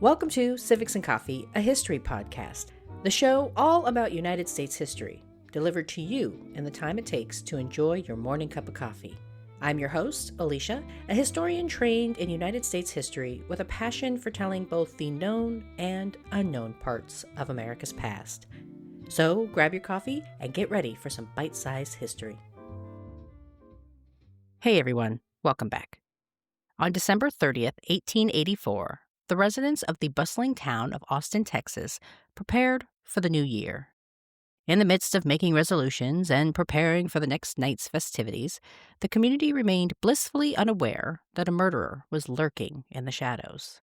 Welcome to Civics and Coffee, a history podcast, the show all about United States history, delivered to you in the time it takes to enjoy your morning cup of coffee. I'm your host, Alicia, a historian trained in United States history with a passion for telling both the known and unknown parts of America's past. So grab your coffee and get ready for some bite-sized history. Hey everyone, welcome back. On December 30th, 1884, the residents of the bustling town of Austin, Texas, prepared for the new year. In the midst of making resolutions and preparing for the next night's festivities, the community remained blissfully unaware that a murderer was lurking in the shadows.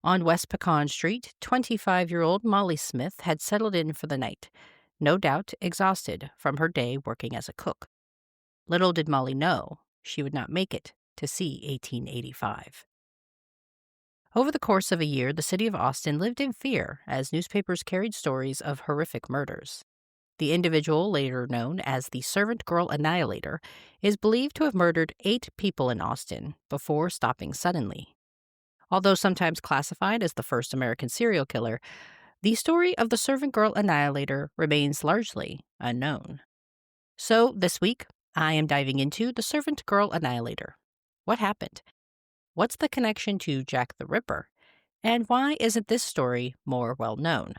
On West Pecan Street, 25-year-old Molly Smith had settled in for the night, no doubt exhausted from her day working as a cook. Little did Molly know she would not make it to see 1885. Over the course of a year, the city of Austin lived in fear as newspapers carried stories of horrific murders. The individual, later known as the Servant Girl Annihilator, is believed to have murdered 8 people in Austin before stopping suddenly. Although sometimes classified as the first American serial killer, the story of the Servant Girl Annihilator remains largely unknown. So this week, I am diving into the Servant Girl Annihilator. What happened? What's the connection to Jack the Ripper? And why isn't this story more well known?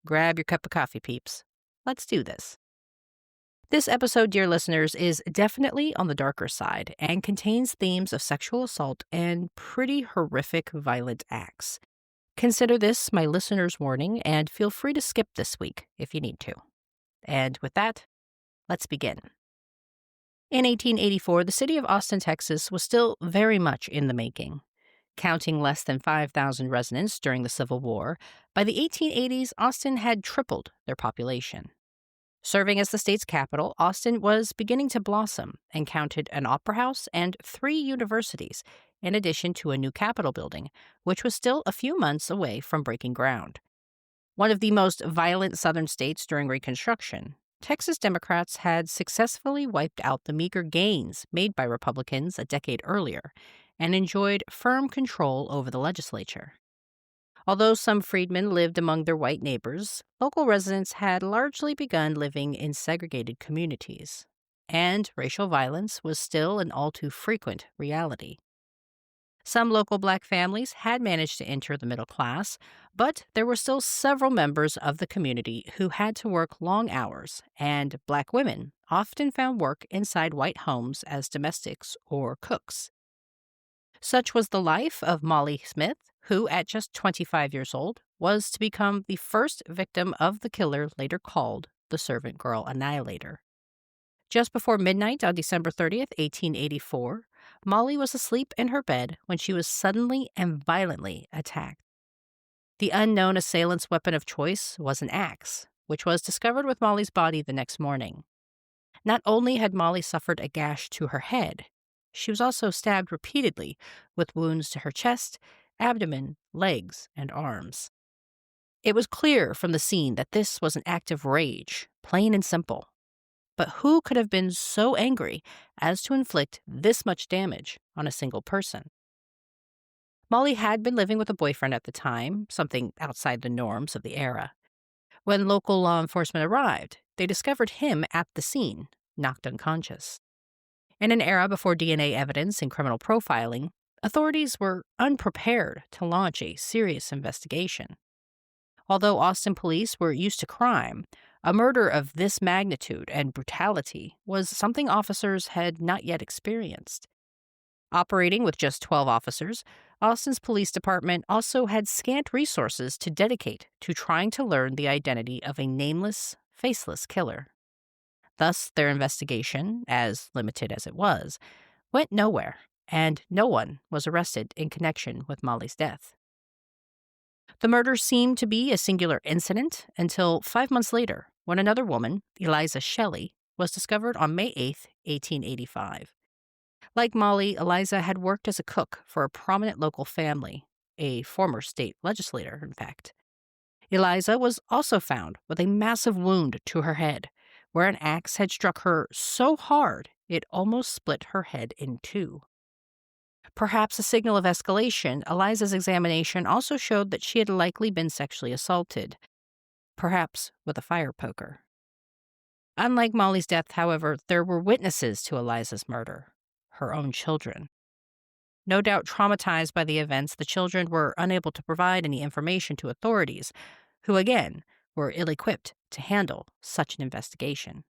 Grab your cup of coffee, peeps. Let's do this. This episode, dear listeners, is definitely on the darker side and contains themes of sexual assault and pretty horrific violent acts. Consider this my listener's warning and feel free to skip this week if you need to. And with that, let's begin. In 1884, the city of Austin, Texas was still very much in the making. Counting less than 5,000 residents during the Civil War, by the 1880s, Austin had tripled their population. Serving as the state's capital, Austin was beginning to blossom and counted an opera house and 3 universities, in addition to a new Capitol building, which was still a few months away from breaking ground. One of the most violent southern states during Reconstruction, Texas Democrats had successfully wiped out the meager gains made by Republicans a decade earlier and enjoyed firm control over the legislature. Although some freedmen lived among their white neighbors, local residents had largely begun living in segregated communities, and racial violence was still an all too frequent reality. Some local black families had managed to enter the middle class, but there were still several members of the community who had to work long hours, and black women often found work inside white homes as domestics or cooks. Such was the life of Molly Smith, who, at just 25 years old, was to become the first victim of the killer later called the Servant Girl Annihilator. Just before midnight on December 30th, 1884, Molly was asleep in her bed when she was suddenly and violently attacked. The unknown assailant's weapon of choice was an axe, which was discovered with Molly's body the next morning. Not only had Molly suffered a gash to her head, she was also stabbed repeatedly with wounds to her chest, abdomen, legs, and arms. It was clear from the scene that this was an act of rage, plain and simple. But who could have been so angry as to inflict this much damage on a single person? Molly had been living with a boyfriend at the time, something outside the norms of the era. When local law enforcement arrived, they discovered him at the scene, knocked unconscious. In an era before DNA evidence and criminal profiling, authorities were unprepared to launch a serious investigation. Although Austin police were used to crime, a murder of this magnitude and brutality was something officers had not yet experienced. Operating with just 12 officers, Austin's police department also had scant resources to dedicate to trying to learn the identity of a nameless, faceless killer. Thus, their investigation, as limited as it was, went nowhere, and no one was arrested in connection with Molly's death. The murder seemed to be a singular incident until 5 months later, when another woman, Eliza Shelley, was discovered on May 8, 1885. Like Molly, Eliza had worked as a cook for a prominent local family, a former state legislator, in fact. Eliza was also found with a massive wound to her head, where an axe had struck her so hard it almost split her head in two. Perhaps a signal of escalation, Eliza's examination also showed that she had likely been sexually assaulted, perhaps with a fire poker. Unlike Molly's death, however, there were witnesses to Eliza's murder, her own children. No doubt traumatized by the events, the children were unable to provide any information to authorities, who again were ill-equipped to handle such an investigation.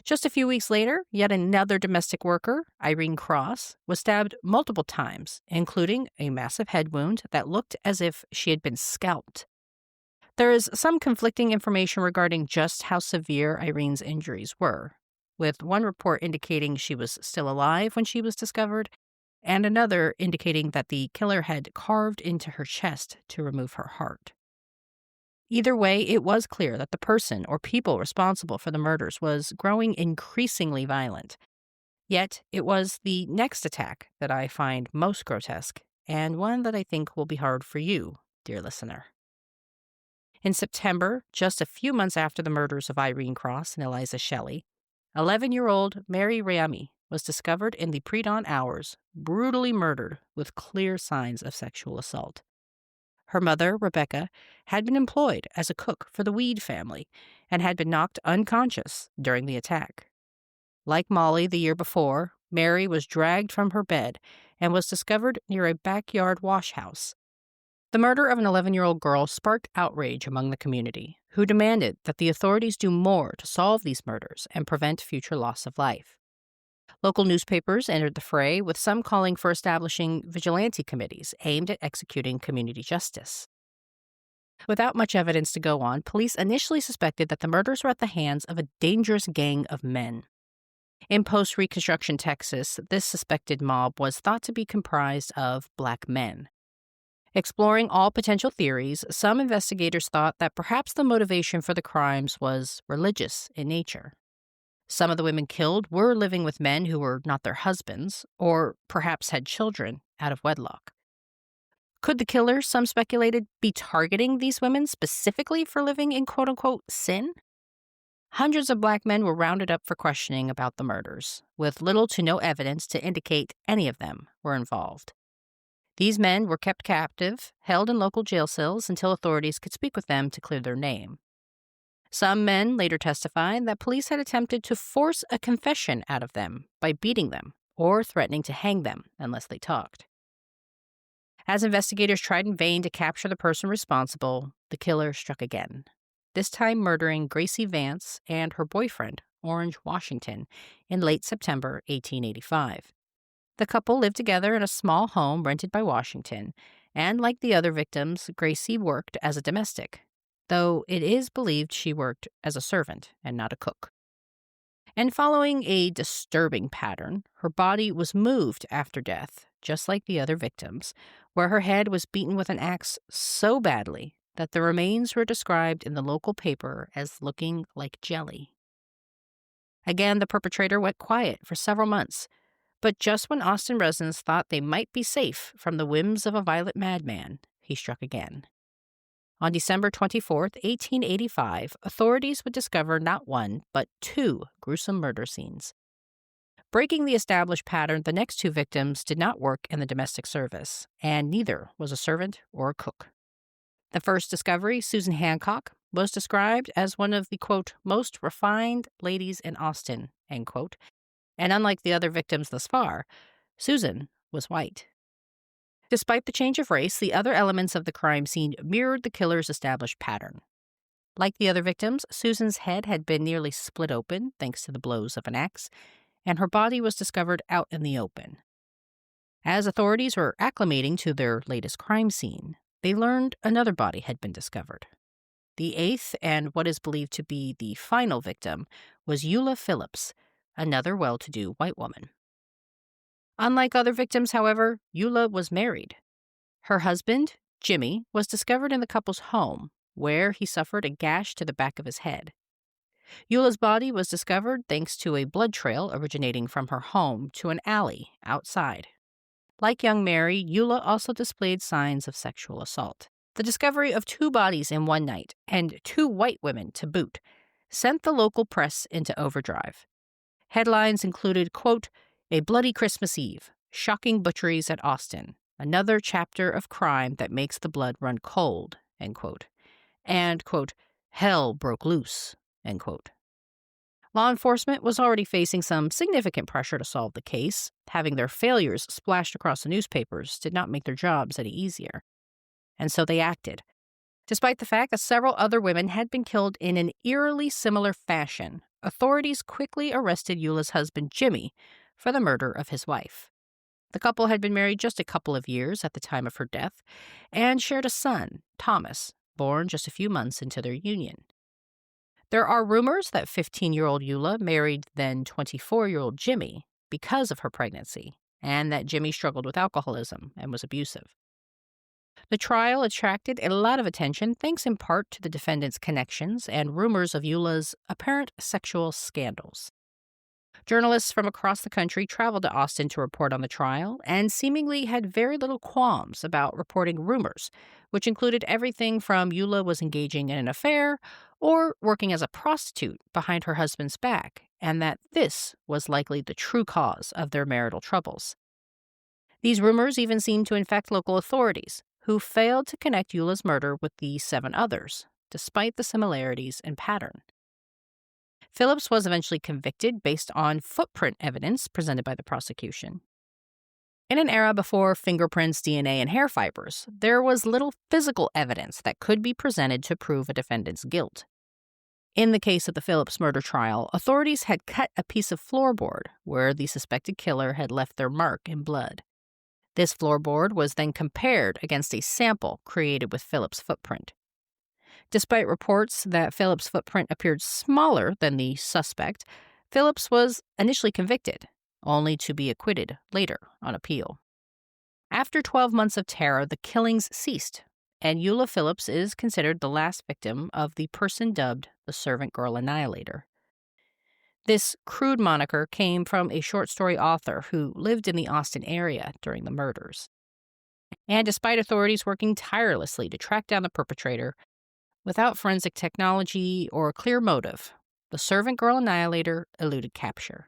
Just a few weeks later, yet another domestic worker, Irene Cross, was stabbed multiple times, including a massive head wound that looked as if she had been scalped. There is some conflicting information regarding just how severe Irene's injuries were, with one report indicating she was still alive when she was discovered, and another indicating that the killer had carved into her chest to remove her heart. Either way, it was clear that the person or people responsible for the murders was growing increasingly violent. Yet, it was the next attack that I find most grotesque, and one that I think will be hard for you, dear listener. In September, just a few months after the murders of Irene Cross and Eliza Shelley, 11-year-old Mary Rayami was discovered in the pre-dawn hours, brutally murdered with clear signs of sexual assault. Her mother, Rebecca, had been employed as a cook for the Weed family and had been knocked unconscious during the attack. Like Molly the year before, Mary was dragged from her bed and was discovered near a backyard wash house. The murder of an 11-year-old girl sparked outrage among the community, who demanded that the authorities do more to solve these murders and prevent future loss of life. Local newspapers entered the fray, with some calling for establishing vigilante committees aimed at executing community justice. Without much evidence to go on, police initially suspected that the murders were at the hands of a dangerous gang of men. In post-Reconstruction Texas, this suspected mob was thought to be comprised of black men. Exploring all potential theories, some investigators thought that perhaps the motivation for the crimes was religious in nature. Some of the women killed were living with men who were not their husbands, or perhaps had children out of wedlock. Could the killers, some speculated, be targeting these women specifically for living in quote-unquote sin? Hundreds of black men were rounded up for questioning about the murders, with little to no evidence to indicate any of them were involved. These men were kept captive, held in local jail cells until authorities could speak with them to clear their name. Some men later testified that police had attempted to force a confession out of them by beating them or threatening to hang them unless they talked. As investigators tried in vain to capture the person responsible, the killer struck again, this time murdering Gracie Vance and her boyfriend, Orange Washington, in late September 1885. The couple lived together in a small home rented by Washington, and like the other victims, Gracie worked as a domestic, though it is believed she worked as a servant and not a cook. And following a disturbing pattern, her body was moved after death, just like the other victims, where her head was beaten with an axe so badly that the remains were described in the local paper as looking like jelly. Again, the perpetrator went quiet for several months, but just when Austin residents thought they might be safe from the whims of a violent madman, he struck again. On December 24, 1885, authorities would discover not one, but two gruesome murder scenes. Breaking the established pattern, the next two victims did not work in the domestic service, and neither was a servant or a cook. The first discovery, Susan Hancock, was described as one of the, quote, most refined ladies in Austin, end quote, and unlike the other victims thus far, Susan was white. Despite the change of race, the other elements of the crime scene mirrored the killer's established pattern. Like the other victims, Susan's head had been nearly split open thanks to the blows of an axe, and her body was discovered out in the open. As authorities were acclimating to their latest crime scene, they learned another body had been discovered. The eighth, and what is believed to be the final victim, was Eula Phillips, another well-to-do white woman. Unlike other victims, however, Eula was married. Her husband, Jimmy, was discovered in the couple's home, where he suffered a gash to the back of his head. Eula's body was discovered thanks to a blood trail originating from her home to an alley outside. Like young Mary, Eula also displayed signs of sexual assault. The discovery of two bodies in one night, and two white women to boot, sent the local press into overdrive. Headlines included, quote, "A bloody Christmas Eve. shocking butcheries at Austin, another chapter of crime that makes the blood run cold, end quote. And, quote, hell broke loose, end quote. Law enforcement was already facing some significant pressure to solve the case. Having their failures splashed across the newspapers did not make their jobs any easier. And so they acted. Despite the fact that several other women had been killed in an eerily similar fashion, authorities quickly arrested Eula's husband, Jimmy, for the murder of his wife. The couple had been married just a couple of years at the time of her death and shared a son, Thomas, born just a few months into their union. There are rumors that 15-year-old Eula married then 24-year-old Jimmy because of her pregnancy, and that Jimmy struggled with alcoholism and was abusive. The trial attracted a lot of attention thanks in part to the defendant's connections and rumors of Eula's apparent sexual scandals. Journalists from across the country traveled to Austin to report on the trial and seemingly had very little qualms about reporting rumors, which included everything from Eula was engaging in an affair or working as a prostitute behind her husband's back, and that this was likely the true cause of their marital troubles. These rumors even seemed to infect local authorities, who failed to connect Eula's murder with the 7 others, despite the similarities in pattern. Phillips was eventually convicted based on footprint evidence presented by the prosecution. In an era before fingerprints, DNA, and hair fibers, there was little physical evidence that could be presented to prove a defendant's guilt. In the case of the Phillips murder trial, authorities had cut a piece of floorboard where the suspected killer had left their mark in blood. This floorboard was then compared against a sample created with Phillips' footprint. Despite reports that Phillips' footprint appeared smaller than the suspect, Phillips was initially convicted, only to be acquitted later on appeal. After 12 months of terror, the killings ceased, and Eula Phillips is considered the last victim of the person dubbed the Servant Girl Annihilator. This crude moniker came from a short story author who lived in the Austin area during the murders. And despite authorities working tirelessly to track down the perpetrator, without forensic technology or a clear motive, the Servant Girl Annihilator eluded capture.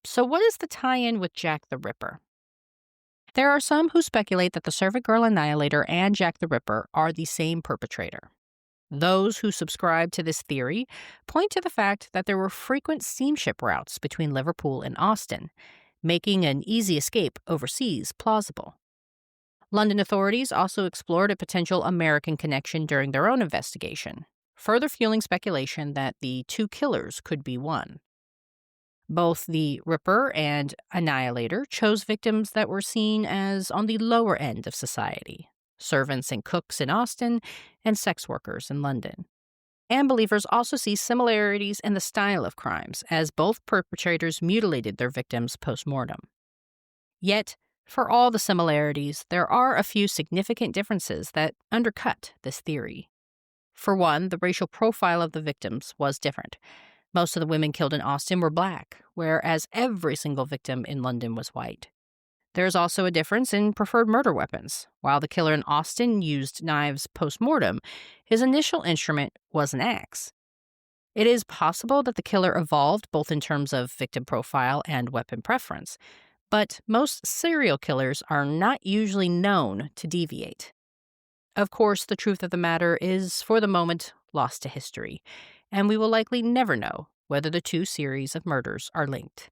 So what is the tie-in with Jack the Ripper? There are some who speculate that the Servant Girl Annihilator and Jack the Ripper are the same perpetrator. Those who subscribe to this theory point to the fact that there were frequent steamship routes between Liverpool and Austin, making an easy escape overseas plausible. London authorities also explored a potential American connection during their own investigation, further fueling speculation that the 2 killers could be one. Both the Ripper and Annihilator chose victims that were seen as on the lower end of society, servants and cooks in Austin and sex workers in London. And believers also see similarities in the style of crimes, as both perpetrators mutilated their victims post-mortem. Yet, for all the similarities, there are a few significant differences that undercut this theory. For one, the racial profile of the victims was different. Most of the women killed in Austin were black, whereas every single victim in London was white. There's also a difference in preferred murder weapons. While the killer in Austin used knives post-mortem, his initial instrument was an axe. It is possible that the killer evolved both in terms of victim profile and weapon preference, but most serial killers are not usually known to deviate. Of course, the truth of the matter is, for the moment, lost to history, and we will likely never know whether the 2 series of murders are linked.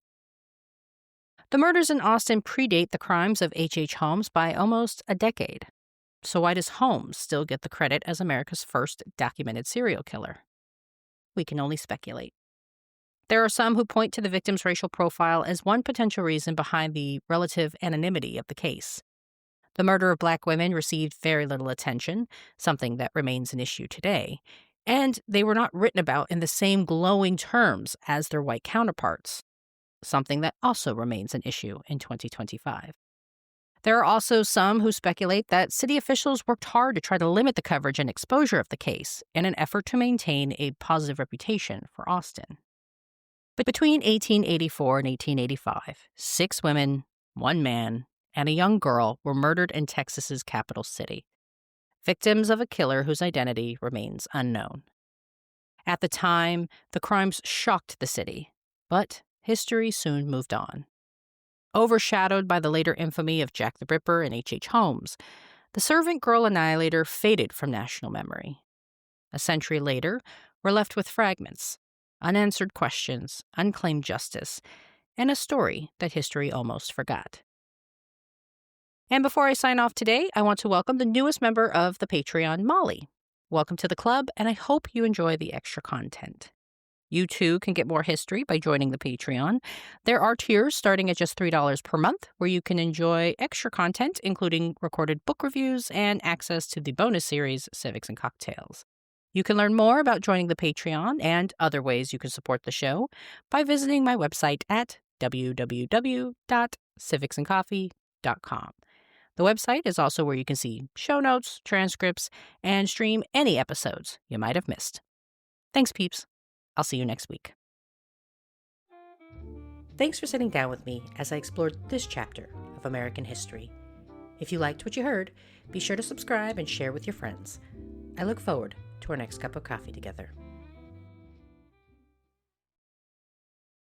The murders in Austin predate the crimes of H.H. Holmes by almost a decade. So why does Holmes still get the credit as America's first documented serial killer? We can only speculate. There are some who point to the victim's racial profile as one potential reason behind the relative anonymity of the case. The murder of black women received very little attention, something that remains an issue today, and they were not written about in the same glowing terms as their white counterparts, something that also remains an issue in 2025. There are also some who speculate that city officials worked hard to try to limit the coverage and exposure of the case in an effort to maintain a positive reputation for Austin. But between 1884 and 1885, 6 women, 1 man, and a young girl were murdered in Texas's capital city, victims of a killer whose identity remains unknown. At the time, the crimes shocked the city, but history soon moved on. Overshadowed by the later infamy of Jack the Ripper and H. Holmes, the Servant Girl Annihilator faded from national memory. A century later, we're left with fragments, unanswered questions, unclaimed justice, and a story that history almost forgot. And before I sign off today, I want to welcome the newest member of the Patreon, Molly. Welcome to the club, and I hope you enjoy the extra content. You too can get more history by joining the Patreon. There are tiers starting at just $3 per month, where you can enjoy extra content, including recorded book reviews and access to the bonus series, Civics and Cocktails. You can learn more about joining the Patreon and other ways you can support the show by visiting my website at www.civicsandcoffee.com. The website is also where you can see show notes, transcripts, and stream any episodes you might have missed. Thanks, peeps. I'll see you next week. Thanks for sitting down with me as I explored this chapter of American history. If you liked what you heard, be sure to subscribe and share with your friends. I look forward to our next cup of coffee together.